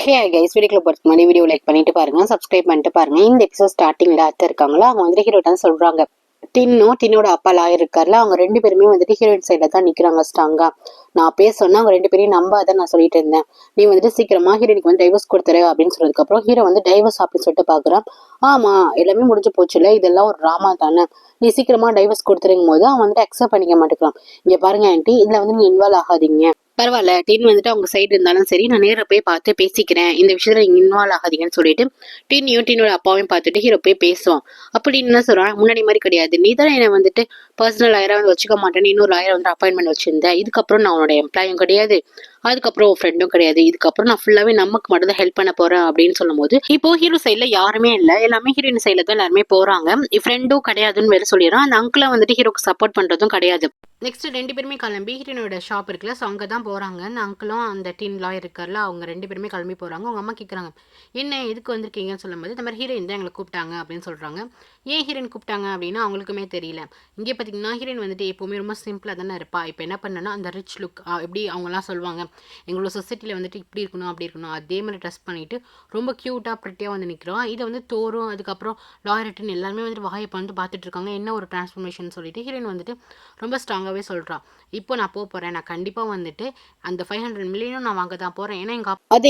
Hey guys, வீடியோக்குள்ள போறதுக்கு முன்னாடி வீடியோ லைக் பண்ணிட்டு பாருங்க, சப்ஸ்கிரைப் பண்ணிட்டு பாருங்க. இந்த எபிசோட் ஸ்டார்டிங்ல அத்தை இருக்காங்களா, அவங்க வந்து ஹீரோட்ட சொல்றாங்க. டின்னோட அப்பா லாயர் இருக்காருல, அவங்க ரெண்டு பேருமே வந்துட்டு ஹீரோயின் சைட்ல தான் நிக்கிறாங்க ஸ்ட்ராங்கா. நான் அப்பயே சொன்னா அவங்க ரெண்டு பேரையும் நம்பாத நான் சொல்லிட்டு இருந்தேன். நீ வந்துட்டு சீக்கிரமா ஹீரோனுக்கு வந்து டைவர்ஸ் கொடுத்துரு அப்படின்னு சொன்னதுக்கு அப்புறம் ஹீரோ வந்து டைவர்ஸ் அப்படின்னு சொல்லிட்டு பாக்குறான். ஆமா, எல்லாமே முடிஞ்சு போச்சுல, இதெல்லாம் ஒரு டிராமா தானே, நீ சீக்கிரமா டைவர்ஸ் கொடுத்துருங்கும் போது அவன் வந்துட்டு அக்செப்ட் பண்ணிக்க மாட்டேங்கிறான். இங்க பாருங்க ஆன்ட்டி, இதுல வந்து நீ இன்வால்வ் ஆகாதீங்க, பரவாயில்ல டீன் வந்துட்டு அவங்க சைடு இருந்தாலும் சரி, நான் நேரில் போய் பார்த்து பேசிக்கிறேன், இந்த விஷயத்துல நீங்க இன்வால்வ் ஆகாதீங்கன்னு சொல்லிட்டு டீனோட அப்பாவையும் பார்த்துட்டு ஹீரோ போய் பேசுவான். அப்படி என்ன சொல்றான், முன்னாடி மாதிரி கிடையாது, நீ தான் என்னை வந்துட்டு பர்சனல் லாயரா வந்து வச்சுக்க மாட்டேன்னு இன்னொரு லாயரை வந்து அப்பாயின்மெண்ட் வச்சிருந்தேன், இதுக்கப்புறம் நான் உன்னோட எம்ப்ளாயும் கிடையாது, அதுக்கப்புறம் ஃப்ரெண்டும் கிடையாது, இதுக்கப்புறம் நான் ஃபுல்லாவே நமக்கு மட்டும் தான் ஹெல்ப் பண்ண போறேன் அப்படின்னு சொல்லும் போது இப்போ ஹீரோ சைட்ல யாருமே இல்ல, எல்லாமே ஹீரோயின் சைட்ல தான் எல்லாருமே போறாங்க. ஃப்ரெண்டும் கிடையாதுன்னு வேற சொல்லிடுறான். அந்த அங்கிளை வந்துட்டு ஹீரோக்கு சப்போர்ட் பண்றதும் கிடையாது. நெக்ஸ்ட் ரெண்டு பேருமே கிளம்பி ஹீரோனோட ஷாப் இருக்குல்ல, ஸோ அங்கே தான் போகிறாங்க. அந்த அங்கிளும் அந்த டீன் லாயர் இருக்கார்ல, அவங்க ரெண்டு பேருமே கிளம்பி போகிறாங்க. அவங்க அம்மா கேட்குறாங்க, என்ன எதுக்கு வந்திருக்கீங்கன்னு சொல்லும்போது இந்த மாதிரி ஹீரோயின் தான் எங்களை கூப்பிட்டாங்க அப்படின்னு சொல்கிறாங்க. ஏன் ஹீரோயின் கூப்பிட்டாங்க அப்படின்னா அவங்களுக்குமே தெரியல. இங்கே பார்த்தீங்கன்னா ஹீரோயின் வந்துட்டு எப்போவுமே ரொம்ப சிம்பிளாக தானே இருப்பா. இப்போ என்ன பண்ணனா அந்த ரிச் லுக் எப்படி அவங்கலாம் சொல்லுவாங்க, எங்களோட சொசைட்டியில் வந்துட்டு இப்படி இருக்கணும் அப்படி இருக்கணும், அதே மாதிரி ட்ரெஸ் பண்ணிட்டு ரொம்ப க்யூட்டாக ப்ரிட்டியாக வந்து நிற்கிறோம். இதை வந்து தோறும் அதுக்கப்புறம் லாயர்ட்டுன்னு எல்லாருமே வந்துட்டு வாயை வந்து பார்த்துட்டு இருக்காங்க, என்ன ஒரு டிரான்ஸ்ஃபர்மேஷன் சொல்லிட்டு ஹீரோயின் வந்துட்டு ரொம்ப ஸ்ட்ராங்காகவே சொல்கிறான். இப்போ நான் போகிறேன், நான் கண்டிப்பாக வந்துட்டு அந்த 500 மில்லியனும் நான் வாங்க தான் போகிறேன், ஏன்னா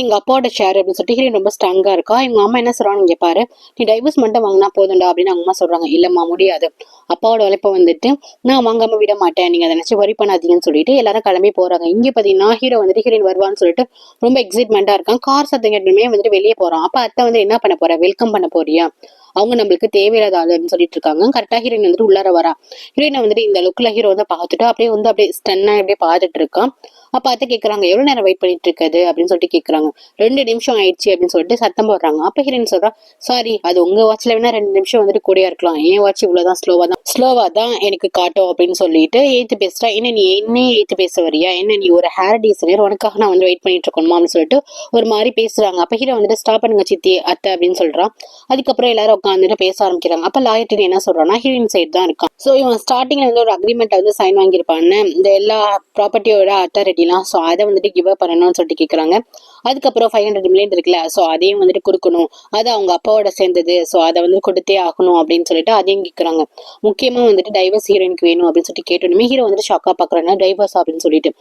எங்கள் அப்பாவோட ஷேர் அப்படின்னு சொல்லிட்டு ஹீரோயின் ரொம்ப ஸ்ட்ராங்காக இருக்கா. இவங்க அம்மா என்ன சொல்கிறாங்க, இங்கே பாரு, நீ டைவர்ஸ் மட்டும் வாங்கினா போதும்டா அப்படின்னு அவங்க அம்மா சொல்கிறாங்க. இல்லைம்மா முடியாது, அப்பாவோட உழைப்பை வந்துட்டு நான் வாங்காமல் விட மாட்டேன், நீங்கள் அதை நினச்சி வரி பண்ணாதீங்கன்னு சொல்லிட்டு எல்லாரும் கிளம்பி போகிறாங்க. இங்கே பார்த்தீங்கன்னா ஹீரோ வந்துட்டு ஹீரோயின் வருவான்னு சொல்லிட்டு ரொம்ப எக்ஸைட்மெண்ட்டாக இருக்கான். கார் சத்தம் கேட்டுமே வந்துட்டு வெளியே போகிறான். அப்போ அத்தை வந்து என்ன பண்ண போற, வெல்கம் பண்ண போறியா, அவங்க நம்மளுக்கு தேவையில்லாத ஆளுன்னு சொல்லிட்டு இருக்காங்க. கரெக்டா ஹீரோயின் வந்துட்டு உள்ளார வரா. ஹீரோயினை வந்துட்டு இந்த லுக்ல ஹீரோ வந்து பார்த்துட்டு அப்படியே ஸ்டன்னா அப்படியே பார்த்துட்டு இருக்கான். அப்ப அத்தை கேட்கறாங்க, எவ்வளவு நேரம் வெயிட் பண்ணிட்டு இருக்காது அப்படின்னு சொல்லிட்டு கேட்கறாங்க. 2 நிமிஷம் ஆயிடுச்சு அப்படின்னு சொல்லிட்டு சத்தம் போடுறாங்க. அப்ப ஹீரோயின் சொல்றா, சாரி, அது உங்க வாட்ச்ல வேணா 2 நிமிஷம் வந்துட்டு கூடயா இருக்கலாம், என் வாட்ச் இவ்வளவுதான் ஸ்லோவா தான் எனக்கு காட்டும் அப்படின்னு சொல்லிட்டு ஏத்து பேசுறா. என்ன நீ என்ன ஏத்து பேச வரியா, என்ன நீ ஒரு ஹேர் டிசைனர், உனக்காக நான் வந்து வெயிட் பண்ணிட்டு இருக்கணுமா அப்படின்னு சொல்லிட்டு ஒரு மாதிரி பேசுறாங்க. அப்ப ஹீரோ வந்துட்டு ஸ்டாப் பண்ணுங்க சித்தி அத்தை அப்படின்னு சொல்றான். அதுக்கப்புறம் எல்லாரும் உட்காந்துட்டு பேச ஆரம்பிக்கிறாங்க. அப்ப லாயர்ட்டி என்ன சொல்றான்னா, ஹீரோயின் சைடு தான் இருக்கான். சோ இவன் ஸ்டார்டிங்ல வந்து ஒரு அக்ரிமெண்ட் வந்து சைன் வாங்கியிருப்பான்னு, இந்த எல்லா ப்ராப்பர்ட்டியோட அத்தாரிட்டிலாம், ஸோ அதை வந்துட்டு கிவ் அப் பண்ணணும்னு சொல்லிட்டு கேட்குறாங்க. அதுக்கப்புறம் 500 மில்லியன் இருக்குல்ல, ஸோ அதையும் வந்துட்டு கொடுக்கணும், அது அவங்க அப்பாவோட சேர்ந்தது, ஸோ அதை வந்து கொடுத்தே ஆகணும் அப்படின்னு சொல்லிட்டு அதையும் கேட்குறாங்க. முக்கியமா வந்துட்டு டைவர்ஸ் ஹீரோயினுக்கு வேணும் அப்படின்னு சொல்லிட்டு கேட்டோமே ஹீரோ வந்துட்டு ஷாக்கா பாக்குறாங்க, டைவர்ஸ் அப்படின்னு சொல்லிட்டு.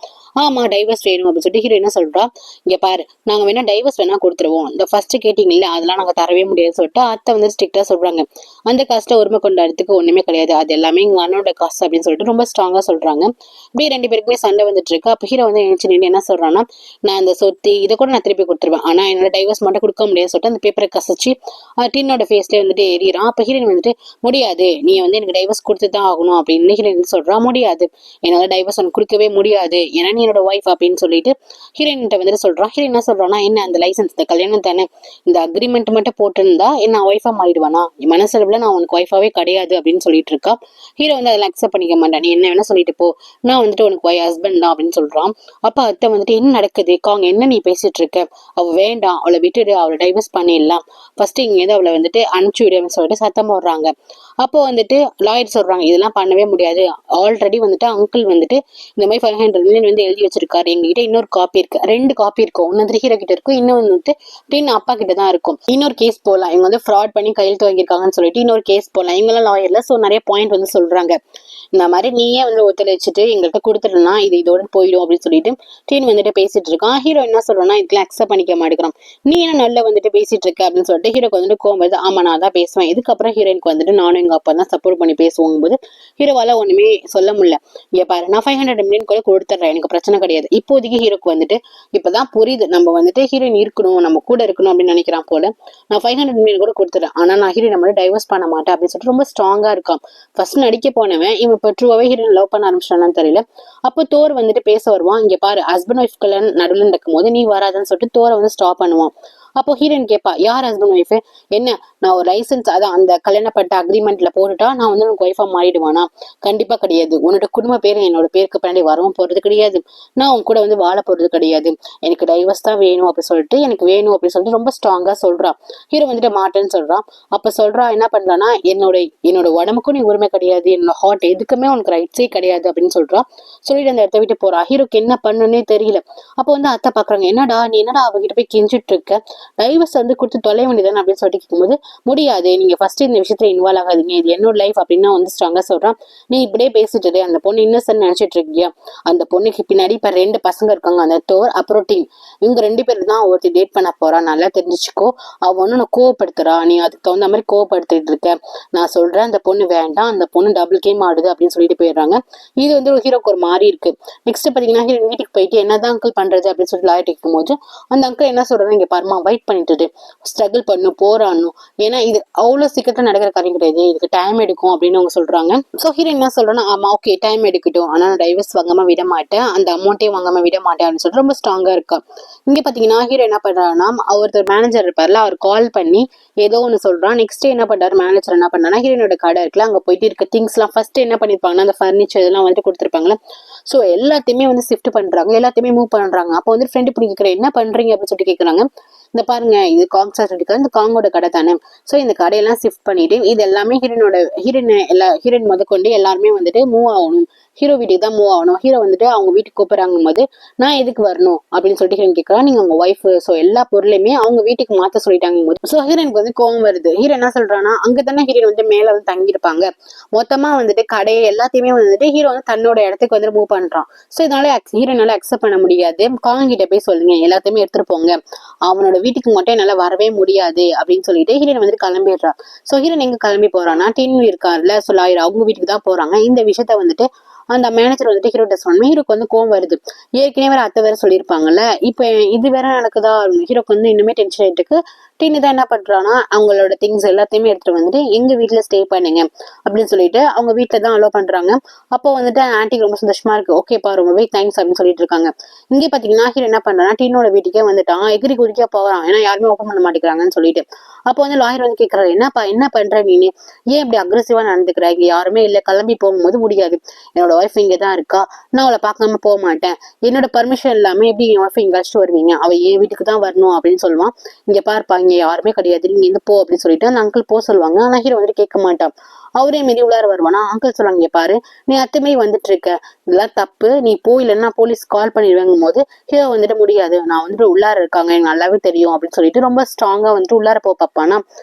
ஆமா டைவர்ஸ் வேணும் அப்படின்னு சொல்லிட்டு ஹீரோ என்ன சொல்றா, இங்க பாரு, நாங்க வேணா டைவர்ஸ் வேணா கொடுத்துருவோம், இந்த ஃபர்ஸ்ட் கேட்டீங்கல்ல அதெல்லாம் நாங்க தரவே முடியாது சொல்லிட்டு அத்தை வந்து ஸ்ட்ரிக்டா சொல்றாங்க. அந்த காஸ்ட்டை உரிமை கொண்டாடுறதுக்கு ஒண்ணுமே கிடையாது, அது எல்லாமே எங்க அண்ணனோட காசு அப்படின்னு சொல்லிட்டு ரொம்ப ஸ்ட்ராங்கா சொல்றாங்க. இப்படியே ரெண்டு பேருக்குமே சண்டை வந்துட்டு இருக்கு. அப்ப ஹீரோ வந்து நினைச்சு நின்று என்ன சொல்றான்னா, நான் அந்த சொத்து இதை கூட நான் திருப்பி கொடுத்துருவேன், ஆனா என்னோட டைவர்ஸ் மட்டும் கொடுக்க முடியாது சொல்லிட்டு அந்த பேப்பரை கசிச்சு டீனோட ஃபேஸ்ல வந்துட்டு எறிறான். அப்ப ஹீரோயின் வந்துட்டு, முடியாது, நீ வந்து எனக்கு டைவர்ஸ் கொடுத்து தான் ஆகணும் அப்படின்னு ஹீரோயின் சொல்றா. முடியாது, என்னால டைவர்ஸ் உனக்கு கொடுக்கவே முடியாது, ஏன்னா நீ என்னோட ஒய்ஃப் அப்படின்னு சொல்லிட்டு ஹீரோயின் வந்துட்டு சொல்றான். ஹீரோயின் என்ன சொல்றான்னா, என்ன அந்த லைசன்ஸ், இந்த கல்யாணம் தானே, இந்த அக்ரிமெண்ட் மட்டும் போட்டிருந்தா என்ன ஒய்ஃபா மாறிடுவானா, மனசளவுல நான் உனக்கு ஒய்ஃபாவே கிடையாது அப்படின்னு சொல்லிட்டு இருக்கா. ஹீரோ வந்து அதெல்லாம் அக்செப்ட் பண்ணிக்க மாட்டேன், நீ என்ன வேணா சொல்லிட்டு போ, நான் வந்துட்டு உனக்கு ஹஸ்பண்ட் தான் அப்படின்னு சொல்றான். அப்ப அத்தை வந்துட்டு, என்ன நடக்குது காங்க, என்ன நீ பேசிட்டு இருக்க, அவ வேண்டாம், அவளை விட்டுடு, அவளை டைவர்ஸ் பண்ணிடலாம், ஃபர்ஸ்ட் இங்க இருந்து அவளை வந்துட்டு அனுப்பிச்சு விடு அப்படின்னு சொல்லிட்டு சத்தம் போடுறாங்க. அப்போ வந்துட்டு லாயர் சொல்றாங்க, இதெல்லாம் பண்ணவே முடியாது, ஆல்ரெடி வந்துட்டு அங்கிள் வந்துட்டு இந்த மாதிரி 500 மில்லியன் வந்து எழுதி வச்சிருக்காரு, எங்ககிட்ட இன்னொரு காப்பி இருக்கு, 2 காப்பி இருக்கும், ஒன்னு வந்து ஹீரோ கிட்ட இருக்கும், இன்னொன்று வந்துட்டு டீன் அப்பா கிட்ட தான் இருக்கும். இன்னொரு கேஸ் போகலாம், இவங்க வந்து ஃப்ராட் பண்ணி கையெழுத்து வாங்கியிருக்காங்கன்னு சொல்லிட்டு இன்னொரு கேஸ் போகலாம், இவங்கெல்லாம் லாயர்ல, ஸோ நிறைய பாயிண்ட் வந்து சொல்றாங்க. இந்த மாதிரி நீயே வந்து ஒத்துழைச்சிட்டு எங்கள்கிட்ட கொடுத்துட்டா இது இதோட போயிடும் அப்படின்னு சொல்லிட்டு டீன் வந்துட்டு பேசிட்டு இருக்கான். ஹீரோ என்ன சொல்றான்னா, இதுக்கெல்லாம் அக்செப்ட் பண்ணிக்க மாட்டேங்கிறான், நீ என்ன நல்லா வந்துட்டு பேசிட்டு இருக்க அப்படின்னு சொல்லிட்டு ஹீரோக்கு வந்துட்டு கோவம் வருது. ஆமா நான் தான் பேசுவேன், இதுக்கப்புறம் ஹீரோயினுக்கு வந்துட்டு நானும் எங்க அப்பா தான் சப்போர்ட் பண்ணி பேசுவோம் போது ஹீரோவால ஒண்ணுமே சொல்ல முடியல. இங்க பாரு, நான் 500 மில்லியன் கூட கொடுத்துட்றேன், எனக்கு பிரச்சனை கிடையாது. இப்போதைக்கு ஹீரோக்கு வந்துட்டு இப்பதான் புரியுது, நம்ம வந்துட்டு ஹீரோயின் இருக்கணும், நம்ம கூட இருக்கணும் அப்படின்னு நினைக்கிறான் போல. நான் 500 மில்லியன் கூட கொடுத்துறேன், ஆனா நான் ஹீரோயின் நம்ம டைவர்ஸ் பண்ண மாட்டேன் அப்படின்னு சொல்லிட்டு ரொம்ப ஸ்ட்ராங்கா இருக்கான். ஃபர்ஸ்ட் நடிக்க போனவன் இவன் இப்போ ட்ரூவாவே ஹீரோயின் லவ் பண்ண ஆரம்பிச்சிட்டான்னு தெரியல. அப்போ தோர் வந்துட்டு பேச வருவான். இங்க பாரு, ஹஸ்பண்ட் ஒய்ஃப் கல்யாணம் நடுவில் நடக்கும் போது நீ வராதுன்னு சொல்லிட்டு தோரை வந்து ஸ்டாப் பண்ணுவான். அப்போ ஹீரோயின் கேட்பா, யார் ஹஸ்பண்ட் ஒய்ஃப்? என்ன நான் ஒரு லைசன்ஸ் அதான் அந்த கல்யாணப்பட்ட அக்ரிமெண்ட்ல போட்டுட்டா நான் வந்து உனக்கு ஒய்ஃபா மாறிடுவானா? கண்டிப்பா கிடையாது. உன்னோட குடும்ப பேர் என்னோட பேருக்கு பின்னாடி வரவும் போறது கிடையாது. நான் உன் கூட வந்து வாழ போறது கிடையாது. எனக்கு டைவர்ஸ் தான் வேணும் அப்படின்னு சொல்லிட்டு எனக்கு வேணும் அப்படின்னு சொல்லிட்டு ரொம்ப ஸ்ட்ராங்கா சொல்றான். ஹீரோ வந்துட்டு மாட்டேன்னு சொல்றான். அப்ப சொல்றா என்ன பண்றான்னா, என்னோட உடம்புக்கும் நீ உரிமை கிடையாது, என்னோட ஹார்ட் எதுக்குமே உனக்கு ரைட்ஸே கிடையாது அப்படின்னு சொல்றா. சொல்லிட்டு அந்த இடத்த விட்டு போறா. ஹீரோக்கு என்ன பண்ணுன்னே தெரியல. அப்போ வந்து அத்தை பாக்குறாங்க, என்னடா நீ என்னடா அவகிட்ட போய் கெஞ்சிட்டு இருக்க, டைவர்ஸ் வந்து கொடுத்து தொலை வேண்டியதானே அப்படின்னு சொல்லிட்டு கேட்கும்போது, முடியாது, நீங்க ஃபர்ஸ்ட் இந்த விஷயத்துல இன்வால்வ் ஆகாதீங்க, இது என்னோட லைஃப் அப்படின்னு வந்து ஸ்ட்ராங்கா சொல்றான். நீ இப்படியே பேசிட்டு அந்த பொண்ணு இன்னசென்ட் நினைச்சிட்டு இருக்கியா? அந்த பொண்ணுக்கு பின்னாடி இப்ப 2 பசங்க இருக்காங்க, அந்த தோர் அப்புறம் டீம். இவங்க 2 பேரும் தான் ஒருத்தி டேட் பண்ண போறா, நல்லா தெரிஞ்சுக்கோ. அவ ஒண்ணு நான் கோவப்படுத்துறா, நீ அதுக்கு தகுந்த மாதிரி கோவப்படுத்திட்டு இருக்க. நான் சொல்றேன் அந்த பொண்ணு வேண்டாம், அந்த பொண்ணு டபுள் கேம் ஆடுது அப்படின்னு சொல்லிட்டு போயிடுறாங்க. இது வந்து ஒரு ஹீரோக்கு ஒரு மாதிரி இருக்கு. நெக்ஸ்ட் பாத்தீங்கன்னா ஹீரோ வீட்டுக்கு போயிட்டு என்னதான் அங்கிள் பண்றது அப்படின்னு சொல்லிட்டு லாயிட்டு இருக்கும்போது அந்த அங்கிள் என்ன சொல்றாரு, இங்க பாருமா வெயிட் பண்ணிட்டு ஸ்ட்ரகிள் பண்ணும் போராடணும், ஏன்னா இது அவ்வளவு சீக்கிரத்துல நடக்கிற காரியம் கிடையாது, இதுக்கு டைம் எடுக்கும் அப்படின்னு அவங்க சொல்றாங்க. சோ ஹீரோ என்ன சொல்றேன்னா, ஆமா ஓகே டைம் எடுக்கட்டும், ஆனா நான் டைவர்ஸ் வாங்காம விட மாட்டேன், அந்த அமௌண்ட்டையும் வாங்காம விட மாட்டேன் அப்படின்னு சொல்லிட்டு ரொம்ப ஸ்ட்ராங்கா இருக்கா. இங்க பாத்தீங்கன்னா ஹீரோ என்ன பண்றாருன்னா, ஒருத்தர் மேனேஜர் இருப்பார்ல, அவர் கால் பண்ணி ஏதோ ஒண்ணு சொல்றான். நெக்ஸ்ட் என்ன பண்றாரு மேனேஜர், என்ன பண்ணா ஹீரோனோட கடை இருக்குல்ல, அங்க போயிட்டு இருக்க திங்ஸ் எல்லாம் ஃபர்ஸ்ட் என்ன பண்ணிருப்பாங்கன்னா அந்த பர்னிச்சர் இதெல்லாம் வந்து கொடுத்துருப்பாங்களா. சோ எல்லாத்தையுமே வந்து ஷிஃப்ட் பண்றாங்க, எல்லாத்தையுமே மூவ் பண்றாங்க. அப்போ வந்து ஃப்ரெண்ட் இப்படி கேட்கற, என்ன பண்றீங்க அப்படின்னு சொல்லிட்டு கேக்குறாங்க. இந்த பாருங்க இது காங் சார், இந்த காங்கோட கடை தானே. சோ இந்த கடையெல்லாம் ஷிஃப்ட் பண்ணிட்டு இது எல்லாமே ஹீரோயின் முதற்கொண்டு எல்லாருமே வந்துட்டு மூவ் ஆகணும், ஹீரோ வீட்டுக்கு தான் மூவ் ஆகணும். ஹீரோ வந்துட்டு அவங்க வீட்டுக்கு கூப்பிடுறாங்க போது நான் எதுக்கு வரணும் அப்படின்னு சொல்லிட்டு ஹீரோயின் கேட்கறா. நீங்க உங்க ஒய்ஃப், சோ எல்லா பொருளையுமே அவங்க வீட்டுக்கு மாத்த சொல்லிட்டாங்க போது சோ ஹீரோனுக்கு வந்து கோவம் வருது. ஹீரோ என்ன சொல்றான்னா, அங்கதானே ஹீரோயின் வந்து மேல வந்து தங்கியிருப்பாங்க, மொத்தமா வந்துட்டு கடையை எல்லாத்தையுமே வந்துட்டு ஹீரோ வந்து தன்னோட இடத்துக்கு வந்து மூவ் பண்றான். சோ இதனால ஹீரோனால அக்செப்ட் பண்ண முடியாது. காங் கிட்ட போய் சொல்லுங்க எல்லாத்தையுமே எடுத்துட்டு போங்க, அவனோட வீட்டுக்கு மட்டும் என்னால வரவே முடியாது அப்படின்னு சொல்லிட்டு ஹீரோயின் வந்துட்டு கிளம்பிடுறா. சோ ஹீரோயின் எங்க கிளம்பி போறான்னா, டின் இருக்காருல்ல, சோ லாயர், அவங்க வீட்டுக்கு தான் போறாங்க. இந்த விஷயத்த வந்துட்டு அந்த மேனேஜர் வந்துட்டு ஹீரோட்ட சொன்னா ஹீரோக்கு வந்து கோவம் வருது. ஏற்கனவே வேற அத்தை வேற சொல்லியிருப்பாங்கல்ல, இப்ப இது வேற நடக்குதா, ஹீரோக்கு வந்து இன்னுமே டென்ஷன் ஆயிட்டு இருக்கு. டின்னு தான் என்ன பண்றான்னா, அவங்களோட திங்ஸ் எல்லாத்தையுமே எடுத்துட்டு வந்துட்டு எங்க வீட்டுல ஸ்டே பண்ணுங்க அப்படின்னு சொல்லிட்டு அவங்க வீட்டுல தான் அலோ பண்றாங்க. அப்போ வந்துட்டு ஆன்ட்டிக்கு ரொம்ப சந்தோஷமா இருக்கு. ஓகேப்பா ரொம்பவே தேங்க்ஸ் அப்படின்னு சொல்லிட்டு இருக்காங்க. இங்கே பாத்தீங்கன்னா ஹீரோ என்ன பண்றான்னா, டீனோட வீட்டுக்கே வந்துட்டான், எகிரி குதிக்க போறான், ஏன்னா யாருமே ஓப்பன் பண்ண மாட்டேங்கிறாங்கன்னு சொல்லிட்டு. அப்போ வந்து லாயர் வந்து கேட்கறாரு, என்னப்பா என்ன பண்ற நீ, ஏன் இப்படி அக்ரெசிவா நடந்துக்கிற, இங்க யாருமே இல்ல, கிளம்பி போகும்போது முடியாது, என்னோட ஒய்ஃப் இங்கதான் இருக்கா, நான் அவளை பார்க்காம போக மாட்டேன், என்னோட பர்மிஷன் இல்லாம எப்படி என் ஒய்ஃப் இங்க அழைச்சிட்டு வருவீங்க, அவ என் வீட்டுக்கு தான் வரணும் அப்படின்னு சொல்லுவான். இங்க பார்ப்பா இங்க யாருமே கிடையாது, நீங்க இருந்து போ அப்படின்னு சொல்லிட்டு அந்த அங்கிள் போ சொல்லுவாங்க. ஆனா ஹீரோ வந்துட்டு கேட்க மாட்டான். அவரே மீறி உள்ளார வருவானா. அங்கிள் சொல்லுவாங்க, பாரு நீ அத்துமே வந்துட்டு இருக்க, இதெல்லாம் தப்பு, நீ போ இல்லைன்னா போலீஸ் கால் பண்ணிடுவாங்கும் போது ஹீரோ வந்துட்டு முடியாது, நான் வந்துட்டு உள்ளார இருக்காங்க எனக்கு நல்லாவே தெரியும் அப்படின்னு சொல்லிட்டு ரொம்ப ஸ்ட்ராங்கா வந்துட்டு உள்ளார போ பாப்பானா.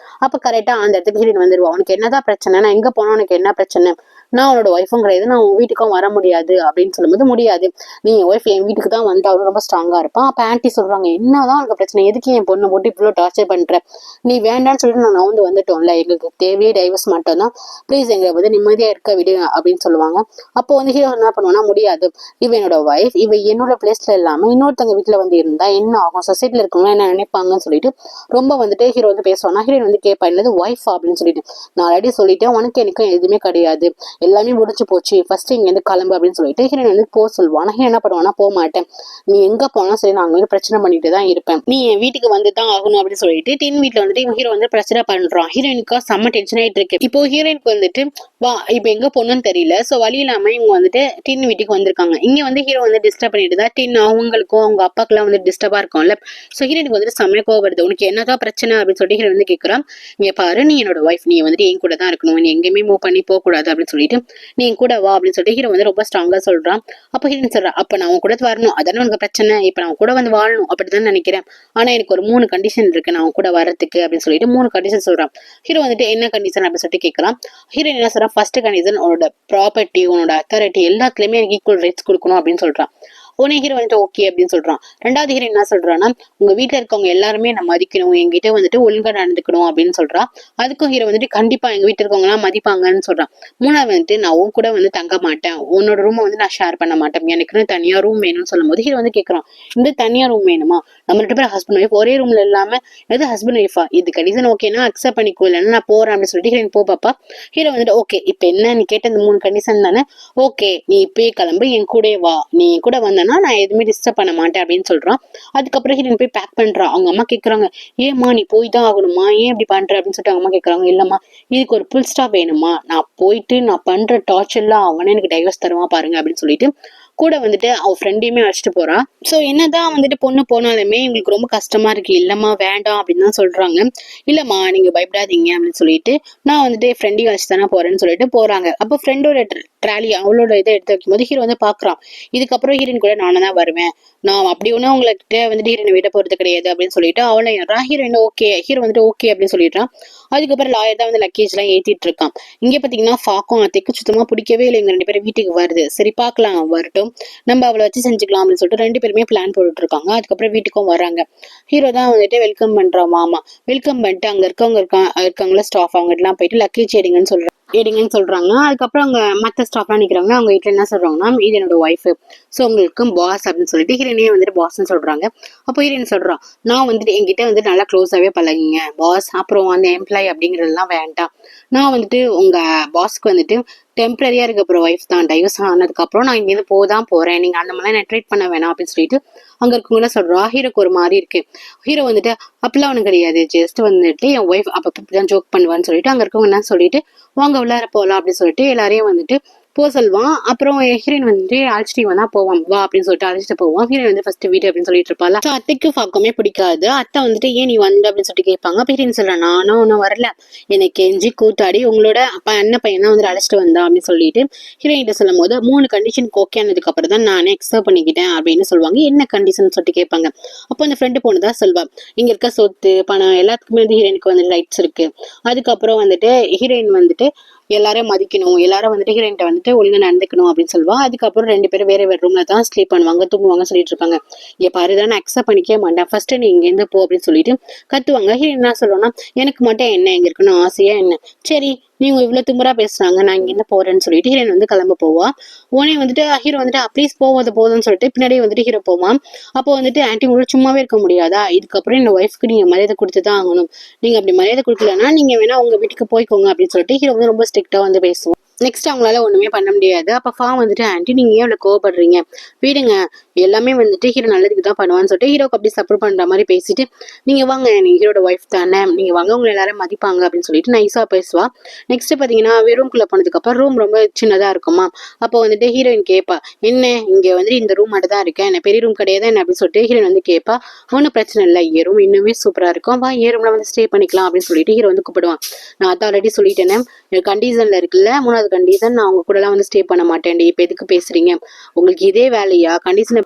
அப்ப கரெக்டா அந்த இடத்துக்கு ஹீரோயின் வந்துருவா. உனக்கு என்னதான் பிரச்சனை, நான் எங்க போனா உனக்கு என்ன பிரச்சனை, நான் அவனோட ஒய்ஃபும் கிடையாது, நான் உன் வீட்டுக்கும் வர முடியாது அப்படின்னு சொல்லும்போது, முடியாது, நீ என் ஒய்ஃப் என் வீட்டுக்கு தான் வந்து அவரும் ரொம்ப ஸ்ட்ராங்கா இருப்பான். அப்ப ஆன்ட்டி சொல்றாங்க, என்னதான் உனக்கு பிரச்சனை, எதுக்கு என் பொண்ணை போட்டு இவ்வளவு டார்ச்சர் பண்ற, நீ வேண்டான்னு சொல்லிட்டு நான் வந்துட்டோம்ல, எங்களுக்கு தேவையே டைவர்ஸ் மட்டும் தான், ப்ளீஸ் எங்களை வந்து நிம்மதியா இருக்க விடு அப்படின்னு சொல்லுவாங்க. அப்போ வந்து ஹீரோ என்ன பண்ணுவானா, முடியாது, இவ என்னோட ஒய்ஃப், இவ என்னோட பிளேஸ்ல இல்லாம இன்னொருத்தவங்க வீட்டுல வந்து இருந்தா என்ன ஆகும், சொசைட்டில இருக்கவங்க என்ன நினைப்பாங்கன்னு சொல்லிட்டு ரொம்ப வந்துட்டு ஹீரோ வந்து பேசுவானா. ஹீரோயின் வந்து கேட்பா, என்னது ஒய்ஃப் அப்படின்னு சொல்லிட்டு, நான் ஆல்ரெடி சொல்லிட்டேன் உனக்கு எனக்கும் எதுவுமே கிடையாது, எல்லாமே முடிச்சு போச்சு, ஃபர்ஸ்ட் இங்க இருந்து கிளம்பு அப்படின்னு சொல்லிட்டு ஹீரோயின் வந்து போ சொல்லுவான். ஹீரோ என்ன பண்ணுவானா, போக மாட்டேன், நீ எங்க போனா சரி நான் வந்து பிரச்சனை பண்ணிட்டு தான் இருப்பேன், நீ என் வீட்டுக்கு வந்து தான் ஆகணும் அப்படின்னு சொல்லிட்டு டின் வீட்டுல வந்துட்டு ஹீரோ வந்து பிரச்சனை பண்றான். ஹீரோயினுக்கு செம்ம டென்ஷன் ஆயிட்டு இருக்கு. இப்போ ஹீரோயினுக்கு வந்துட்டு வா இப்ப எங்க பொண்ணுன்னு தெரியல, சோ வழி இல்லாம இவங்க வந்துட்டு டின் வீட்டுக்கு வந்திருக்காங்க. இங்க வந்து ஹீரோ வந்து டிஸ்டர்ப் பண்ணிட்டு தான் டின் அவங்களுக்கும் அவங்க அப்பாக்கு எல்லாம் வந்து டிஸ்டர்பா இருக்கும்ல. சோ ஹீரோயினுக்கு வந்துட்டு செம்மையா கோவம் வருது. உனக்கு என்னதான் பிரச்சனை அப்படின்னு சொல்லிட்டு ஹீரோ வந்து கேட்கறான். இங்க பாரு நீ என்னோட ஒய்ஃப், நீ வந்துட்டு என் கூட தான் இருக்கணும், நீ எங்கேயுமே மூவ் பண்ணி போக கூடாது அப்படின்னு சொல்லிட்டு நீ என் கூட வா அப்படின்னு சொல்லிட்டு ஹீரோ வந்து ரொம்ப ஸ்ட்ராங்கா சொல்றான். அப்ப ஹீரோயின் சொல்றா, அப்ப நான் உன் கூட வரணும் அதானே உனக்கு பிரச்சனை, இப்ப நான் கூட வந்து வாழணும் அப்படிதான் நினைக்கிறேன், ஆனா எனக்கு ஒரு 3 கண்டிஷன் இருக்கு நான் உன் கூட வரதுக்கு அப்படின்னு சொல்லிட்டு 3 கண்டிஷன் சொல்றான். ஹீரோ வந்துட்டு என்ன கண்டிஷன் அப்படின்னு சொல்லிட்டு கேட்கலாம். ஹீரோயின் என்ன சொல்றான், ஃபர்ஸ்ட் கண்டிஷன் உன்னோட ப்ராப்பர்ட்டி உன்னோட அத்தாரிட்டி எல்லாத்துலயுமே எனக்கு ஈக்குவல் ரைட்ஸ் கொடுக்கணும் அப்படின்னு சொல்றான். உடனே ஹீரோ வந்துட்டு ஓகே அப்படின்னு சொல்றான். ரெண்டாவது ஹீரோ என்ன சொல்றான்னா, உங்க வீட்டுல இருக்கவங்க எல்லாருமே நான் மதிக்கணும், என்கிட்ட வந்துட்டு ஒழுங்கா நடந்துக்கணும் அப்படின்னு சொல்றான். அதுக்கும் ஹீரோ வந்துட்டு கண்டிப்பா எங்க வீட்டுல இருக்கவங்க எல்லாம் மதிப்பாங்கன்னு சொல்றான். மூணாவது வந்துட்டு நான் உன் கூட வந்து தங்க மாட்டேன், உன்னோட ரூமை வந்து நான் ஷேர் பண்ண மாட்டேன், எனக்குன்னு தனியா ரூம் வேணும்னு சொல்லும் போது ஹீரோ வந்து கேட்கறான், இந்த தனியா ரூம் வேணுமா, நம்ம 2 பேரும் ஹஸ்பண்ட் ஒய்ஃப் ஒரே ரூம்ல இல்லாம எது ஹஸ்பண்ட் ஒய்ஃபா, இது கண்டிஷன் ஓகேனா அக்செப்ட் பண்ணிக்கோ, இல்லைன்னா நான் போறேன் அப்படின்னு சொல்லிட்டு ஹீரோயின் போ பாப்பா. ஹீரோ வந்துட்டு ஓகே இப்ப என்ன நீ கேட்ட இந்த 3 கண்டிஷன் தானே, ஓகே நீ இப்பயே கிளம்பு, என் கூட வா, நீ என் கூட வந்தனா நான் எதுவுமே டிஸ்டர்ப் பண்ண மாட்டேன் அப்படின்னு சொல்றான். அதுக்கப்புறம் ஹீரோயின் போய் பேக் பண்றான். அவங்க அம்மா கேக்குறாங்க, ஏமா நீ போய் தான் ஆகணுமா, ஏன் இப்படி பண்ற அப்படின்னு சொல்லிட்டு அவங்க அம்மா கேக்குறாங்க. இல்லம்மா இதுக்கு ஒரு புல் ஸ்டாப் வேணுமா, நான் போயிட்டு நான் பண்ற டார்ச்சர்லாம் அவனே எனக்கு டைவர்ஸ் தருவான் பாருங்க அப்படின்னு சொல்லிட்டு கூட வந்துட்டு அவ ஃப்ரெண்டையுமே அழைச்சிட்டு போறா. சோ என்னதான் வந்துட்டு பொண்ணு போனாலுமே இவங்களுக்கு ரொம்ப கஷ்டமா இருக்கு. இல்லம்மா வேண்டாம் அப்படின்னு தான் சொல்றாங்க. இல்லம்மா நீங்க பயப்படாதீங்க அப்படின்னு சொல்லிட்டு நான் வந்துட்டு ஃப்ரெண்டையும் வச்சு தானே போறேன்னு சொல்லிட்டு போறாங்க. அப்போ ஃப்ரெண்டோட ட்ராலி அவளோட இதை எடுத்து வைக்கும் போது ஹீரோ வந்து பாக்குறான். இதுக்கப்புறம் ஹீரோயின் கூட நானும் தான் வருவேன், நான் அப்படி ஒன்னும் உங்ககிட்ட வந்துட்டு ஹீரோனை விட போறது கிடையாது அப்படின்னு சொல்லிட்டு அவளை ஹீரோயின் ஓகே, ஹீரோ வந்துட்டு ஓகே அப்படின்னு சொல்லிடுறான். அதுக்கப்புறம் லாயர் தான் வந்து லக்கேஜ் எல்லாம் ஏத்திட்டு இருக்கான். இங்க பாத்தீங்கன்னா ஃபாக்கும் அத்தைக்கும் சுத்தமா பிடிக்கவே இல்லை இவங்க 2 பேரும் வீட்டுக்கு வருது. சரி பாக்கலாம் வரட்டும், நம்ம அவளை வச்சு செஞ்சுக்கலாம் அப்படின்னு சொல்லிட்டு 2 பேருமே பிளான் போட்டுட்டு இருக்காங்க. அதுக்கப்புறம் வீட்டுக்கும் வராங்க. ஹீரோ தான் வந்துட்டு வெல்கம் பண்றான் மாமா. வெல்கம் பண்ணிட்டு அங்க இருக்கவங்க இருக்காங்களா ஸ்டாஃப் அவங்க எல்லாம் போயிட்டு லக்கேஜ் எடுங்கன்னு சொல்றாங்க. அதுக்கப்புறம் அவங்க மத்த ஸ்டாஃப்லாம் நிக்கிறாங்க. அவங்க வீட்டுல என்ன சொல்றாங்கன்னா இது என்னோட ஒய்ஃப், சோ உங்களுக்கும் பாஸ் அப்படின்னு சொல்லிட்டு ஹீரோயினே வந்துட்டு பாஸ்ன்னு சொல்றாங்க. அப்போ ஹீரோயின் சொல்றான், நான் வந்துட்டு என்கிட்ட வந்துட்டு நல்லா க்ளோஸாவே பழகுங்க பாஸ், அப்புறம் அந்த எம்ப்ளாயி அப்படிங்கறதெல்லாம் வேண்டாம், நான் வந்துட்டு உங்க பாஸ்க்கு வந்துட்டு டெம்பரரியா இருக்க அப்புறம் ஒய்ஃப் தான், டைவர்ஸ் ஆனதுக்கு அப்புறம் நான் இங்க இருந்து போதான் போறேன், நீங்க அந்த மாதிரி ட்ரீட் பண்ண வேணாம் அப்படின்னு சொல்லிட்டு அங்க இருக்கவங்க சொல்றா. ஹீரோக்கு ஒரு மாதிரி இருக்கு. ஹீரோ வந்துட்டு அப்படிலாம் ஒண்ணும் கிடையாது, ஜஸ்ட் வந்துட்டு என் ஒய்ஃப் அப்பதான் ஜோக் பண்ணுவான்னு சொல்லிட்டு அங்க இருக்கவங்க என்ன சொல்லிட்டு வாங்க உள்ளார போகலாம் அப்படின்னு சொல்லிட்டு எல்லாரையும் வந்துட்டு போ சொல்வான். அப்புறம் ஹீரோயின் வந்துட்டு அழைச்சிட்டு வந்தா போவான், வா அப்படின்னு சொல்லிட்டு அழைச்சிட்டு போவான். ஹீரோயின் வந்து ஃபர்ஸ்ட் வீடு அப்படின்னு சொல்லிட்டு இருப்பாள். அத்தைக்கு ஃபாக்குமே பிடிக்காது. அத்தை வந்துட்டு ஏன் நீ வந்து அப்படின்னு சொல்லிட்டு கேட்பாங்க. அப்ப ஹீரோயின் சொல்றான், நானும் ஒன்னும் வரல, எனக்கு கெஞ்சி கூத்தாடி உங்களோட அண்ணன் பையன் தான் வந்து அழைச்சிட்டு வந்தான் அப்படின்னு சொல்லிட்டு ஹீரோயின் சொல்லும் போது 3 கண்டிஷன் ஓகே ஆனதுக்கு அப்புறம் தான் நானே அக்செப்ட் பண்ணிக்கிட்டேன் அப்படின்னு சொல்லுவாங்க. என்ன கண்டிஷன் சொல்லிட்டு கேட்பாங்க. அப்போ அந்த ஃப்ரெண்டு பொண்ணுதான் சொல்வா, இங்க இருக்க சொத்து பணம் எல்லாத்துக்குமே வந்து ஹீரோயினுக்கு வந்து ரைட்ஸ் இருக்கு. அதுக்கப்புறம் வந்துட்டு ஹீரோயின் வந்துட்டு எல்லாரையும் மதிக்கணும், எல்லாரும் வந்துட்டு ஹீரோயின்ட்ட வந்துட்டு ஒழுங்கா நடந்துக்கணும் அப்படின்னு சொல்லுவா. அதுக்கப்புறம் 2 பேரும் வேற வேற ரூம்ல தான் ஸ்லீப் பண்ணுவாங்க, தூங்குவாங்க சொல்லிட்டு இருப்பாங்க. இங்க பாருதான் நான் அக்செப்ட் பண்ணிக்கவே மாட்டேன், ஃபர்ஸ்ட் நீ இங்க இருந்து போ அப்படின்னு சொல்லிட்டு கத்துவாங்க. ஹீரோயின் என்ன சொல்லுவாங்கன்னா எனக்கு மட்டும் என்ன இங்க இருக்குன்னு ஆசையா என்ன, சரி நீங்க இவ்வளவு திமிரா பேசுறாங்க நான் இங்க இருந்து போறேன்னு சொல்லிட்டு ஹீரோயின் வந்து கிளம்ப போவா. உடனே வந்துட்டு ஹீரோ வந்துட்டு ப்ளீஸ் போவது போதும்னு சொல்லிட்டு பின்னாடியே வந்துட்டு ஹீரோ போவான். அப்போ வந்துட்டு ஆன்டி உங்களுக்கு சும்மாவே இருக்க முடியாதா, இதுக்கப்புறம் இந்த ஒய்ஃப்க்கு நீங்க மரியாதை கொடுத்துதான் ஆகணும், நீங்க அப்படி மரியாதை கொடுக்கலன்னா நீங்க வேணா உங்க வீட்டுக்கு போய்க்கோங்க அப்படின்னு சொல்லிட்டு ஹீரோ வந்து ரொம்ப ஸ்ட்ரிக்டா வந்து பேசுவோம். நெக்ஸ்ட் அவங்களால ஒண்ணுமே பண்ண முடியாது. அப்ப ஃபார்ம் வந்துட்டு ஆன்டி நீங்க ஏன் அவ்வளவு கோவப்படுறீங்க, விடுங்க எல்லாமே வந்துட்டு ஹீரோ நல்லதுக்கு தான் பண்ணுவான்னு சொல்லிட்டு ஹீரோக்கு அப்படி சப்போர்ட் பண்ற மாதிரி பேசிட்டு நீங்க வாங்க நீங்க ஹீரோட ஒய்ஃப் தானே, நீங்க வாங்க உங்களை எல்லாரும் மதிப்பாங்க அப்படின்னு சொல்லிட்டு நைஸா பேசுவா. நெக்ஸ்ட் பாத்தீங்கன்னா ரூம்குள்ள போனதுக்கு அப்புறம் ரூம் ரொம்ப சின்னதா இருக்குமா. அப்போ வந்துட்டு ஹீரோயின் கேட்பா, என்ன இங்க வந்துட்டு இந்த ரூம் மட்டும் தான் இருக்கேன், என்ன பெரிய ரூம் கிடையாது என்ன அப்படின்னு சொல்லிட்டு ஹீரோயின் வந்து கேட்பா. ஒன்னும் பிரச்சனை இல்லை, ஏ ரூம் இன்னுமே சூப்பரா இருக்கும், வா ஏ ரூம்ல வந்து ஸ்டே பண்ணிக்கலாம் அப்படின்னு சொல்லிட்டு ஹீரோ வந்து கூப்பிடுவான். நான் அதான் ஆல்ரெடி சொல்லிட்டேனே கண்டிஷன்ல இருக்குல்ல, 3வது கண்டிஷன் நான் அவங்க கூட எல்லாம் வந்து ஸ்டே பண்ண மாட்டேன், இப்ப எதுக்கு பேசுறீங்க, உங்களுக்கு இதே வேலையா, கண்டிஷனை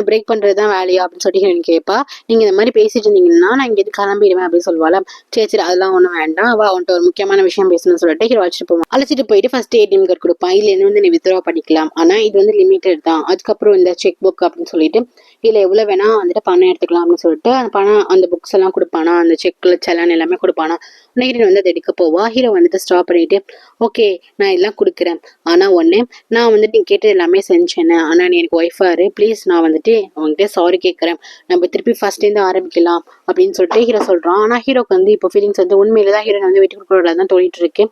பிரேக் பண்றதுதான் வேலையா அப்படின்னு சொல்லிட்டு ஹீரோயின் கேட்பா. நீங்க இந்த மாதிரி பேசிட்டு இருந்தீங்கன்னா நான் இங்க கிளம்பிடுவேன் அப்படின்னு சொல்லுவாள். சரி சரி அதெல்லாம் ஒண்ணும் வேண்டாம், வா உன்ட்டு ஒரு முக்கியமான விஷயம் பேசணும்னு சொல்லிட்டு ஹீரோ அழைச்சிட்டு போயிட்டு ஃபர்ஸ்ட் ஏடிஎம் கார்டு கொடுப்பான். இதுல இருந்து வந்து நீ வித்ட்ரா பண்ணிக்கலாம், ஆனா இது வந்து லிமிடெட் தான், அதுக்கப்புறம் இந்த செக் புக் அப்படின்னு சொல்லிட்டு இதுல எவ்வளவு வேணா வந்துட்டு பணம் எடுத்துக்கலாம் அப்படின்னு சொல்லிட்டு அந்த பணம் அந்த புக்ஸ் எல்லாம் கொடுப்பானா, அந்த செக்ல செலான் எல்லாமே கொடுப்பானா. ஹீரோயின் வந்து அதை எடுக்க போவா. ஹீரோ வந்துட்டு ஸ்டாப் பண்ணிட்டு ஓகே நான் எல்லாம் கொடுக்குறேன், ஆனா ஒண்ணு நான் வந்துட்டு நீ கேட்டது எல்லாமே செஞ்சேன்னு, ஆனா நீ எனக்கு ஒய்ஃபா இரு ப்ளீஸ், நான் வந்துட்டு அவங்ககிட்ட சாரி கேட்கறேன், நம்ம திருப்பி ஃபர்ஸ்ட் இருந்து ஆரம்பிக்கலாம் அப்படின்னு சொல்லிட்டு ஹீரோ சொல்றான். ஆனா ஹீரோக்கு வந்து இப்போ ஃபீலிங்ஸ் வந்து உண்மையிலதான் ஹீரோன் வந்து வீட்டுக்கு கொடுக்கறதான் தோணிட்டு இருக்கு.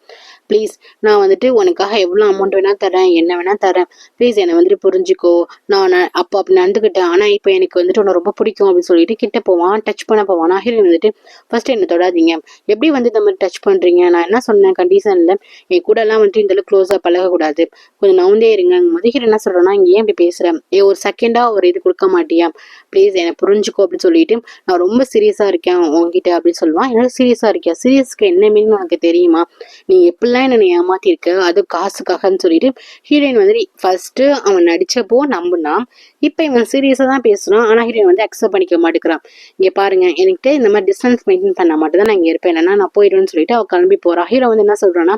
ப்ளீஸ் நான் வந்துட்டு உனக்காக எவ்வளவு அமௌண்ட் வேணா தரேன், என்ன வேணா தரேன், ப்ளீஸ் என்னை வந்துட்டு புரிஞ்சுக்கோ, நான் அப்போ அப்படி நடந்துக்கிட்டேன், ஆனா இப்போ எனக்கு வந்துட்டு உன்னை ரொம்ப பிடிக்கும் அப்படின்னு சொல்லிட்டு கிட்ட போவான், டச் பண்ண போவான். ஹீரோயின் வந்துட்டு ஃபர்ஸ்ட் என்ன தொடாதீங்க, எப்படி வந்து இந்த மாதிரி டச் பண்றீங்க, நான் என்ன சொன்னேன் கண்டிஷன்ல என் கூட எல்லாம் வந்துட்டு இந்த அளவுக்கு க்ளோஸா பழகக்கூடாது, கொஞ்சம் நவுந்தே இருங்க. ஹீரோ என்ன சொல்றேன்னா இங்க ஏன் இப்படி பேசுறேன், ஒரு செகண்டா ஒரு இது கொடுக்க மாட்டியா, ப்ளீஸ் என்னை புரிஞ்சுக்கோ அப்படின்னு சொல்லிட்டு நான் ரொம்ப சீரியஸா இருக்கேன் உங்ககிட்ட அப்படின்னு சொல்லுவான். என்னோட சீரியஸா இருக்கியா, சீரியஸ்க்கு என்ன மீனிங் உனக்கு தெரியுமா, நீ எப்படிலாம் என்ன ஏமாத்திருக்க, அது காசுக்காகன்னு சொல்லிட்டு ஹீரோயின் வந்து ஃபர்ஸ்ட் அவன் நடிச்சப்போ நம்புனா, இப்ப இவன் சீரியஸா தான் பேசுறான். ஆனா ஹீரோயின் வந்து அக்செப்ட் பண்ணிக்க மாட்டேங்கிறான். இங்க பாருங்க என்கிட்ட இந்த மாதிரி டிஸ்டன்ஸ் மெயின்டைன் பண்ண மட்டும் தான் நான் இங்க இருப்பேன், இல்லைன்னா நான் போயிடுவேன்னு சொல்லிட்டு அவ கிளம்பி போறா. ஹீரோ வந்து என்ன சொல்றான்னா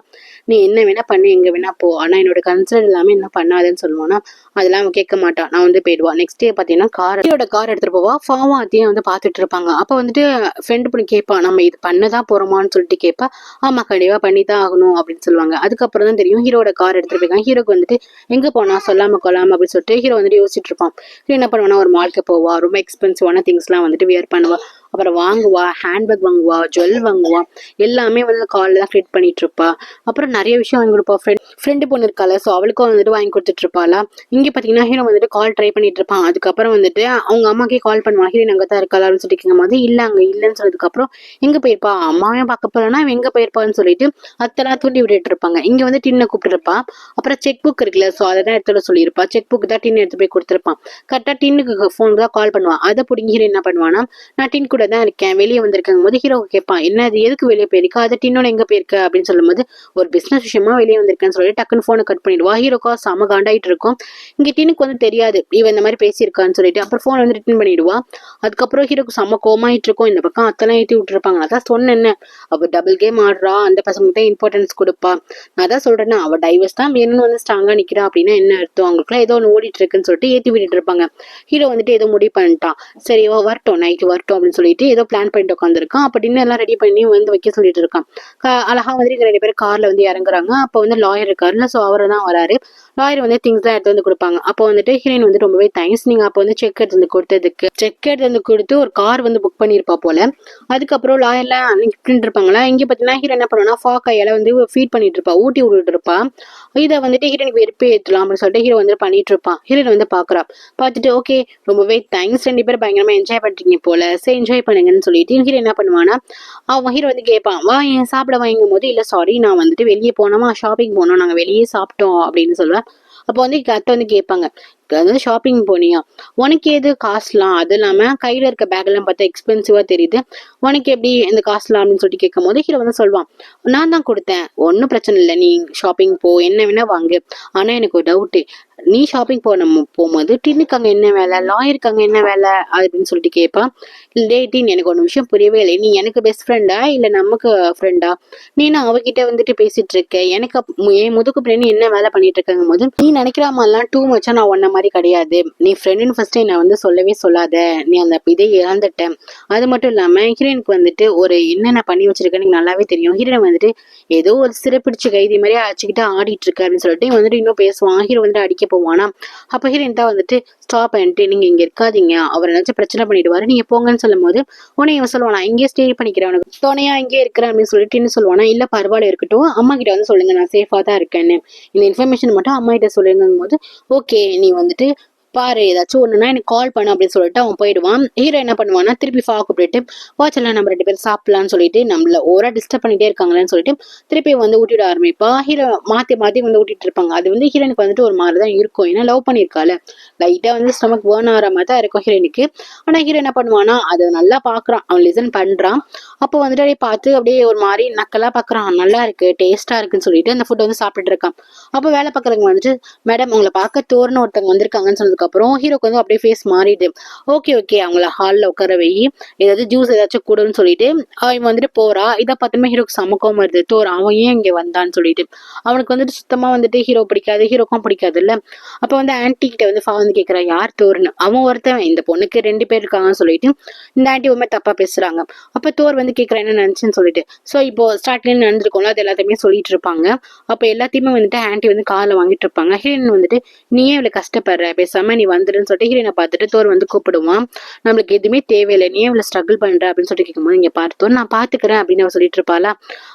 நீ என்ன வேணா பண்ணு எங்க வேணா போ, ஆனா என்னோட கன்சிடர் எல்லாமே என்ன பண்ணாதுன்னு சொல்லுவானா. அதெல்லாம் அவன் கேட்க மாட்டான், நான் வந்து போயிடுவா. நெக்ஸ்ட் டே பாத்தீங்கன்னா கார் எடுத்துட்டு போவா. ஃபார்மா அதையும் வந்து பாத்துட்டு இருப்பாங்க. அப்ப வந்துட்டு ஃப்ரெண்டு பண்ணி கேட்பா நம்ம இது பண்ணதான் போறோமான்னு சொல்லிட்டு கேட்பா. ஆமா கண்டிப்பா பண்ணிதான் ஆகணும் அப்படின்னு அப்படின்னு சொல்லுவாங்க. அதுக்கப்புறம் தான் தெரியும் ஹீரோட கார் எடுத்துட்டு போயிருக்காங்க. ஹீரோக்கு வந்துட்டு எங்க போனா சொல்லாம கொள்ளாம அப்படின்னு சொல்லிட்டு ஹீரோ வந்துட்டு யோசிச்சுட்டு இருப்பான். ஹீரோ என்ன பண்ணுவானா, ஒரு மால்க்கு போவா, ரொம்ப எக்ஸ்பென்சிவான திங்ஸ் எல்லாம் வந்துட்டு வியர் பண்ணுவா, அப்புறம் வாங்குவா, ஹேண்ட்பேக் வாங்குவா, ஜுவல் வாங்குவா, எல்லாமே வந்து காலில் தான் ஃபிட் பண்ணிட்டு இருப்பா. அப்புறம் நிறைய விஷயம் வாங்கி கொடுப்பா. ஃப்ரெண்டு பொண்ணு இருக்கால, ஸோ அவளுக்கும் வந்துட்டு வாங்கி கொடுத்துட்டு இருப்பாளா. இங்க பாத்தீங்கன்னா ஹீரோ வந்துட்டு கால் ட்ரை பண்ணிட்டு இருப்பான். அதுக்கப்புறம் வந்துட்டு அவங்க அம்மாக்கே கால் பண்ணுவான், ஹீரோயின் அங்கே தான் இருக்காளா அப்படின்னு சொல்லிட்டு கேட்கும் போது இல்ல அங்க இல்லைன்னு சொன்னதுக்கு அப்புறம் எங்க போயிருப்பா, அம்மாவையும் பார்க்க போறேன்னா எங்க போயிருப்பான்னு சொல்லிட்டு அத்தெல்லாம் தூண்டி விட்டுட்டு இருப்பாங்க. இங்க வந்து டின்னை கூப்பிட்டுருப்பா. அப்புறம் செக் புக் இருக்குல்ல, ஸோ அதை தான் எடுத்துட சொல்லியிருப்பா. செக் புக் தான் டின் எடுத்து போய் கொடுத்துருப்பான். கரெக்டா டின்னுக்கு ஃபோன் தான் கால் பண்ணுவான். அதை பிடிங்கி ஹீரோ என்ன பண்ணுவானா, நான் டின் கூட தான் இருக்கேன், வெளியே வந்திருக்கும் போது ஹீரோ கேட்பான், என்ன அது எதுக்கு வெளியே போயிருக்கா, அதை டின்னோட எங்க போயிருக்க அப்படின்னு சொல்லும் போது ஒரு பிசினஸ் விஷயமா வெளியே வந்திருக்கேன்னு சொல்லி டக்குன்னு போனை கட் பண்ணிடுவா. ஹீரோக்கா செம காண்டாயிட்டு இருக்கும். இங்க டினுக்கு வந்து தெரியாது இவன் இந்த மாதிரி பேசியிருக்கான்னு சொல்லிட்டு அப்புறம் போன் வந்து ரிட்டர்ன் பண்ணிடுவா. அதுக்கப்புறம் ஹீரோக்கு செம கோமாயிட்டு இருக்கும். இந்த பக்கம் அத்தெல்லாம் ஏற்றி விட்டுருப்பாங்க. அதான் சொன்னேன், அவ டபுள் கேம் ஆடுறா, அந்த பசங்க தான் இம்பார்ட்டன்ஸ் கொடுப்பா. நான் தான் சொல்றேன்னா அவ டைவர்ஸ் தான் வேணும்னு வந்து ஸ்ட்ராங்கா நிக்கிறா அப்படின்னா என்ன அர்த்தம், அவங்களுக்குலாம் ஏதோ ஒன்று ஓடிட்டு இருக்குன்னு சொல்லிட்டு ஏற்றி விட்டுட்டு இருப்பாங்க. ஹீரோ வந்துட்டு ஏதோ முடிவு பண்ணிட்டான். சரி வரட்டும், நைட்டு வரட்டும் அப்படின்னு சொல்லிட்டு ஏதோ பிளான் பண்ணிட்டு உட்காந்துருக்கான். அப்ப டின்னர் எல்லாம் ரெடி பண்ணி வந்து வைக்க சொல்லிட்டு இருக்கான். அழகா வந்து இங்க 2 பேரும் கார்ல வந்து இறங்குறாங்க. அப்ப வந்து லாயர் இருக்காருல்ல, சோ அவரு தான் வராரு. லாயர் வந்து திங்ஸ் தான் எடுத்து வந்து கொடுப்பாங்க. அப்போ வந்துட்டு ஹீரோயின் வந்து ரொம்பவே தேங்க்ஸ், நீங்க அப்போ வந்து செக் எடுத்து வந்து கொடுத்ததுக்கு. செக் எடுத்து வந்து கொடுத்து ஒரு கார் வந்து புக் பண்ணிருப்பா போல. அதுக்கப்புறம் லாயர்லாம் இப்படின்னு இருப்பாங்களா. இங்க பாத்தீங்கன்னா ஹீரோ என்ன பண்ணுவானா, கையால வந்து ஃபீட் பண்ணிட்டு இருப்பா, ஊட்டி விட்டுட்டு இருப்பா. இதை வந்துட்டு ஹீரோனுக்கு வெறுப்பே ஏற்றலாம் அப்படின்னு சொல்லிட்டு ஹீரோ வந்து பண்ணிட்டு இருப்பான். ஹீரோயின் வந்து பாக்குறா. பார்த்துட்டு ஓகே ரொம்பவே தேங்க்ஸ், 2 பேரும் பயங்கரமா என்ஜாய் பண்றீங்க போல, சரி என்ஜாய் பண்ணுங்கன்னு சொல்லிட்டு ஹீரோ என்ன பண்ணுவானா, அவன் ஹீரோ வந்து கேட்பான், வா ஏன் சாப்பிட வாங்கும் போது இல்ல சாரி நான் வந்துட்டு வெளியே போனோமா, ஷாப்பிங் போனோம், நாங்க வெளியே சாப்பிட்டோம் அப்படின்னு சொல்லுவேன். அப்போ வந்து அத்தை வந்து கேட்பாங்க, அதாவது ஷாப்பிங் போனியா, உனக்கு எது காசுலாம், அது இல்லாம கையில இருக்க பேக் எல்லாம் பார்த்தா எக்ஸ்பென்சிவா தெரியுது, உனக்கு எப்படி இந்த காசுலாம் அப்படின்னு சொல்லிட்டு கேட்கும் போது ஹீரோ வந்து சொல்லுவான், நான் தான் கொடுத்தேன், ஒன்னும் பிரச்சனை இல்லை, நீ ஷாப்பிங் போ, என்ன வேணா வாங்கு, ஆனா எனக்கு ஒரு டவுட்டு, நீ ஷாப்பிங் போகும்போது டின்னுக்கு அங்க என்ன வேலை, லாயருக்கு அங்க என்ன வேலை அப்படின்னு சொல்லிட்டு கேட்பான். டே டின், எனக்கு ஒரு விஷயம் புரியவே இல்லை, நீ எனக்கு பெஸ்ட் ஃப்ரெண்டா இல்ல நமக்கு ஃப்ரெண்டா, நீ அவகிட்ட வந்துட்டு பேசிட்டு இருக்க, எனக்கு என் முதுகு பின்னாடி என்ன வேலை பண்ணிட்டு இருக்காங்க போது நீ நினைக்கிற மாதிரிலாம் டூ மச்சா நான் ஒன்ன மாதிரி கிடையாது, நீ ஃப்ரெண்டுன்னு ஃபர்ஸ்ட் நான் வந்து சொல்லவே சொல்லாத, நீ அந்த இதை இழந்துட்டேன். அது மட்டும் இல்லாம ஹீரோயினுக்கு வந்துட்டு ஒரு என்னென்ன பண்ணி வச்சிருக்கேன்னு எனக்கு நல்லாவே தெரியும், ஹீரோயின் வந்துட்டு ஏதோ ஒரு சிறப்பிடிச்ச கைதி மாதிரி அடிச்சுக்கிட்டு ஆடிட்டு இருக்க அப்படின்னு சொல்லிட்டு வந்துட்டு இன்னும் பேசுவான். ஹீரோ வந்துட்டு அடிக்க போவானா. அப்ப ஹீரோயின் தான் வந்துட்டு ஸ்டாப் பண்ணிட்டு, நீங்க இங்க இருக்காதீங்க, அவர் நினைச்சு பிரச்சனை பண்ணிடுவாரு, நீங்க போங்கன்னு சொல்லும் போது உன்னை இவன் சொல்லுவானா, இங்கே ஸ்டே பண்ணிக்கிறேன், உனக்கு துணையா இங்கே இருக்கிறேன் அப்படின்னு சொல்லிட்டு என்ன சொல்லுவானா, இல்ல பரவாயில்ல இருக்கட்டும், அம்மா கிட்ட வந்து சொல்லுங்க நான் சேஃபா தான் இருக்கேன்னு, இந்த இன்ஃபர்மேஷன் மட்டும் அம்மா கிட்ட சொல்லுங்கும் போது ஓகே நீ வந்துட்டு பாரு ஏதாச்சும் ஒண்ணுன்னா எனக்கு கால் பண்ணு அப்படின்னு சொல்லிட்டு அவன் போயிடுவான். ஹீரோ என்ன பண்ணுவான்னா திருப்பி கூப்பிட்டு வாட்செல்லாம் நம்ம 2 பேரும் சாப்பிடலாம்னு சொல்லிட்டு நம்மள ஓரா டிஸ்டர்ப் பண்ணிட்டே இருக்காங்களேன்னு சொல்லிட்டு திருப்பி வந்து ஊட்டிட ஆரம்பிப்பா. ஹீரோ மாத்தி மாத்தி வந்து ஊட்டிட்டு இருப்பாங்க. அது வந்து ஹீரோனுக்கு வந்துட்டு ஒரு மாதிரிதான் இருக்கும், ஏன்னா லவ் பண்ணிருக்கால, லைட்டா வந்து ஸ்டமக் பேர்ன் ஆகிற மாதிரி தான் இருக்கும் ஹீரோனுக்கு. ஆனா ஹீரோ என்ன பண்ணுவானா, அதை நல்லா பாக்குறான், அவன் லிசன் பண்றான். அப்போ வந்துட்டு அப்படியே பார்த்து அப்படியே ஒரு மாதிரி நக்கலா பாக்குறான், நல்லா இருக்கு டேஸ்டா இருக்குன்னு சொல்லிட்டு அந்த ஃபுட் வந்து சாப்பிட்டுட்டு இருக்கான். அப்போ வேலை பாக்குறவங்க வந்துட்டு மேடம் உங்களை பார்க்க தோர்னு ஒருத்தவங்க வந்திருக்காங்கன்னு சொன்னதுக்கு அப்புறம் ஹீரோக்கு வந்து அப்படியே ஃபேஸ் மாறிடு. ஓகே ஓகே அவங்கள ஹால்ல உட்கார வை, ஏதாவது ஜூஸ் ஏதாச்சும் கூடுன்னு சொல்லிட்டு அவன் வந்துட்டு போறா. இதை பார்த்துமே ஹீரோக்கு சமக்கம் வருது, தோர் அவன் ஏன் இங்க வந்தான்னு சொல்லிட்டு. அவனுக்கு வந்துட்டு சுத்தமா வந்துட்டு ஹீரோ பிடிக்காது, ஹீரோக்கும் பிடிக்காது இல்ல. அப்ப வந்து ஆன்டி கிட்ட வந்து வந்து கேட்கறான் யார் தோர்னு. அவன் ஒருத்தன் இந்த பொண்ணுக்கு 2 பேர் இருக்காங்கன்னு சொல்லிட்டு இந்த ஆன்டி உண்மை தப்பா பேசுறாங்க. அப்ப தோர் வந்து கேட்கறான் என்ன நினைச்சுன்னு சொல்லிட்டு. சோ இப்போ ஸ்டார்ட்ல நடந்திருக்கோம்ல, அது எல்லாத்தையுமே சொல்லிட்டு இருப்பாங்க. அப்ப எல்லாத்தையுமே வந்துட்டு ஆன்டி வந்து கார்ல வாங்கிட்டு இருப்பாங்க. ஹீரோயின் வந்துட்டு நீயே இவ்வளவு கஷ்டப்படுற, பேசாம நீ வந்துருன்னு சொல்லிட்டு ஹீரோனை பார்த்துட்டு தோர் வந்து கூப்பிடுவான். நம்மளுக்கு எதுவுமே தேவையில்லை, நீ இவ்வளவு ஸ்ட்ரகிள் பண்ற அப்படின்னு சொல்லிட்டு கேட்கும்போது இங்க பார்த்தோம் நான் பாத்துக்கிறேன் அப்படின்னு அவ சொல்லிட்டு இருப்பாளா.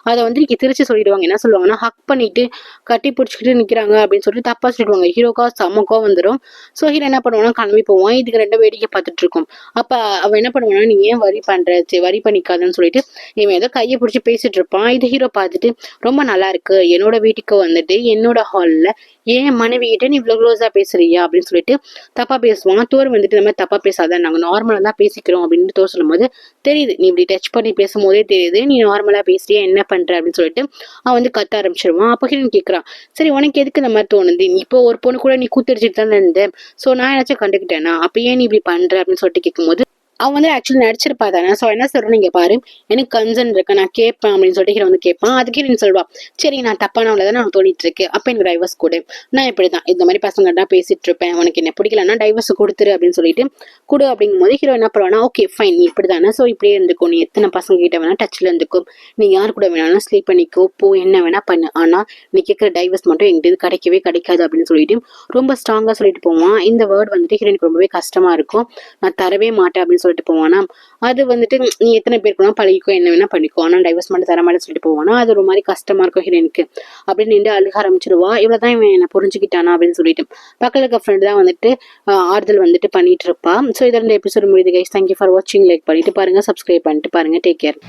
அதை வந்து இங்க திருச்சி சொல்லிடுவாங்க. என்ன சொல்லுவாங்கன்னா, ஹக் பண்ணிட்டு கட்டி பிடிச்சிக்கிட்டு நிக்கிறாங்க அப்படின்னு சொல்லிட்டு தப்பா சொல்லிடுவாங்க. ஹீரோக்கா சமக்கா வந்துடும். சோ ஹீரோ என்ன பண்ணுவானா, கிளம்பி போவான். இதுக்கு 2 வேடிக்கை பார்த்துட்டு இருக்கும். அப்ப அவ என்ன பண்ணுவானா, நீ ஏன் வரி பண்ற, சரி வரி பண்ணிக்காதுன்னு சொல்லிட்டு இவன் ஏதோ கையை பிடிச்சி பேசிட்டு இருப்பான். இது ஹீரோ பார்த்துட்டு ரொம்ப நல்லா இருக்கு, என்னோட வீட்டுக்கு வந்துட்டு என்னோட ஹால்ல ஏன் மனைவி கிட்ட நீ இவ்வளவு க்ளோஸா பேசுறியா அப்படின்னு சொல்லிட்டு தப்பா பேசுவாங்க. தோர் வந்துட்டு இந்த மாதிரி தப்பா பேசாத, நாங்க நார்மலா தான் பேசிக்கிறோம் அப்படின்னு தோர் சொல்லும் போது தெரியுது, நீ இப்படி டச் பண்ணி பேசும்போதே தெரியுது நீ நார்மலா பேசுறியா, என்ன பண்ற அப்படின்னு சொல்லிட்டு அவன் வந்து கத்த ஆரம்பிச்சிருவான். அப்போ ஹீரோன் கேட்கறான், சரி உனக்கு எதுக்கு இந்த மாதிரி தோணுது, இப்போ ஒரு பொண்ணு கூட நீ கூத்தடிச்சிட்டு தானே இருந்த, சோ நான் ஏதாச்சும் கண்டுக்கிட்டேனா, அப்ப ஏன் நீ இப்படி பண்ற அப்படின்னு சொல்லிட்டு கேட்கும்போது அவன் வந்து ஆக்சுவலி நடிச்சிருப்பா தானே. ஸோ என்ன சொல்றேன், நீங்க பாரு எனக்கு கன்சர்ன் இருக்கு, நான் கேட்பேன் அப்படின்னு சொல்லிட்டு ஹீரோ வந்து கேட்பான். அதுக்கே நீ சொல்வா, சரி நான் தப்பானவள தான் நான் தோணிட்டு இருக்கு, அப்ப எனக்கு டைவர்ஸ் கொடு, நான் இப்படிதான் இந்த மாதிரி பசங்கள்ட்ட பேசிட்டு இருப்பேன், உனக்கு என்ன பிடிக்கலன்னா டைவர்ஸ் கொடுத்துரு அப்படின்னு சொல்லிட்டு கொடு. அப்படிங்கும் போது ஹீரோ என்ன பண்ணுவானா, ஓகே ஃபைன் நீ இப்படிதானே, ஸோ இப்படியே இருந்துக்கோ, நீ எத்தனை பசங்க கிட்ட வேணா டச்ல இருந்துக்கோ, நீ யார் கூட வேணாலும் ஸ்லீப் பண்ணிக்கோ, போ என்ன வேணா பண்ணு, ஆனா நீ கேட்கிற டைவர்ஸ் மட்டும் எங்கிட்ட கிடைக்கவே கிடைக்காது அப்படின்னு சொல்லிட்டு ரொம்ப ஸ்ட்ராங்கா சொல்லிட்டு போவான். இந்த வேர்ட் வந்துட்டு ஹீரோனுக்கு ரொம்பவே கஷ்டமா இருக்கும். நான் தரவே மாட்டேன் அப்படின்னு சொல்லிட்டு போவானா. அது வந்துட்டு நீ எத்தனை பேருக்கு பழகிக்கோ, என்ன வேணா பண்ணிக்கோ, ஆனா டைவர்ஸ் மட்டும் தர மாட்டேன்னு சொல்லிட்டு போவானா. அது ஒரு மாதிரி கஷ்டமா இருக்கும் ஹீரோனுக்கு. அப்படின்னு நின்று அழுக ஆரம்பிச்சிருவா. இவ்வளவுதான் இவன் என்ன புரிஞ்சுக்கிட்டானா அப்படின்னு சொல்லிட்டு பக்கத்துல இருக்க ஃப்ரெண்ட் தான் வந்துட்டு ஆறுதல் வந்துட்டு பண்ணிட்டு இருப்பா. ஸோ இதில் 2 எபிசோட் முடியுது கைஸ். தேங்க்யூ ஃபார் வாட்சிங். லைக் பண்ணிட்டு பாருங்க, சப்ஸ்கிரைப் பண்ணிட்டு பாருங்க. Take care.